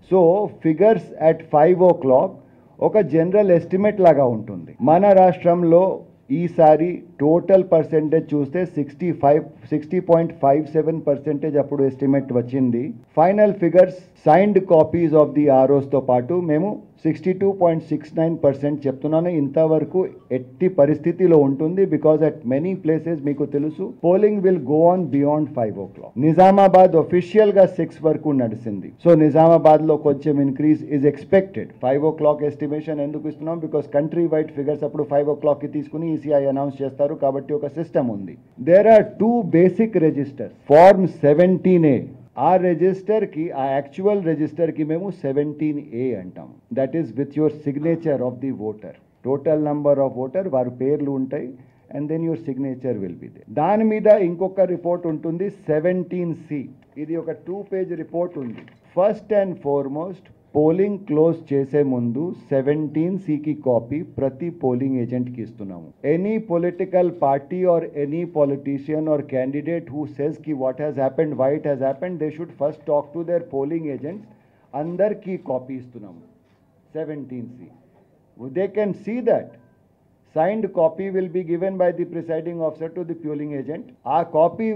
So figures at 5 o'clock ఒక general estimate లాగా ఉంటుంది. మన రాష్ట్రంలో ఈసారి టోటల్ పర్సెంటేజ్ చూస్తే 60.57% అప్పుడు ఎస్టిమేట్ వచ్చింది. Final figures signed copies of the ఆర్ఓస్తో పాటు మేము 62.69% చెప్తున్నాను. ఇంతవరకు ఎట్టి పరిస్థితిలో ఉంటుంది. బికాజ్ అట్ మెనీ ప్లేసెస్ మీకు తెలుసు polling will go on beyond 5 o'clock. Nizamabad official గా 6 వరకు నడిచింది. సో నిజామాబాద్ లో కొంచెం increase is expected. 5 o'clock estimation ఎందుకు ఇస్తున్నాం? బికాస్ కంట్రీ వైడ్ ఫిగర్స్ అప్పుడు 5 o'clock కి తీసుకుని ఈసీఐ అనౌన్స్ చేస్తారు కాబట్టి ఒక సిస్టమ్ ఉంది. There are 2 basic registers. Form 17A ఆ రిజిస్టర్ కి ఆ యాక్చువల్ రిజిస్టర్ కి మేము 17A అంటాం. That is with your signature of the voter. Total number of voter వారి పేర్లు ఉంటాయి and then your signature will be there. దాని మీద ఇంకొక రిపోర్ట్ ఉంటుంది 17C. ఇది ఒక 2-page రిపోర్ట్ ఉంది. First and foremost polling close చేసే ముందు 17C కి కాపీ ప్రతి పోలింగ్ ఏజెంట్ కి ఇస్తున్నాము. Any political party or any politician or candidate who says కి what has happened, why it has happened, they should first talk to their polling agents. అందరికీ copy ఇస్తున్నాము 17C. They can see that signed copy will be given by the presiding officer to the polling agent. ఆ copy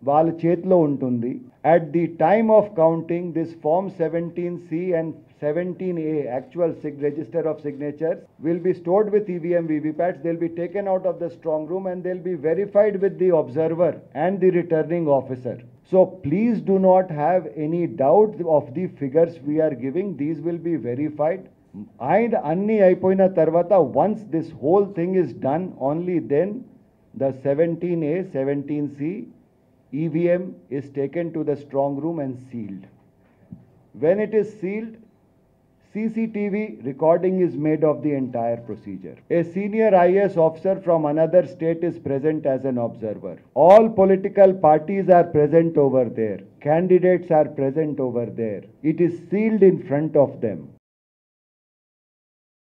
వాళ్ళ చేతిలో ఉంటుంది. At the time of counting, this form 17C and 17A actual register of signatures will be stored with EVM VVPATs. They'll be taken out of the strong room and they'll be verified with the observer and the returning officer. So please do not have any doubt of the figures we are giving. These will be verified. And అన్ని అయిపోయిన తర్వాత once this whole thing is done, only then the 17A, 17C EVM is taken to the strong room and sealed. When it is sealed, CCTV recording is made of the entire procedure. A senior IAS officer from another state is present as an observer. All political parties are present over there. Candidates are present over there. It is sealed in front of them.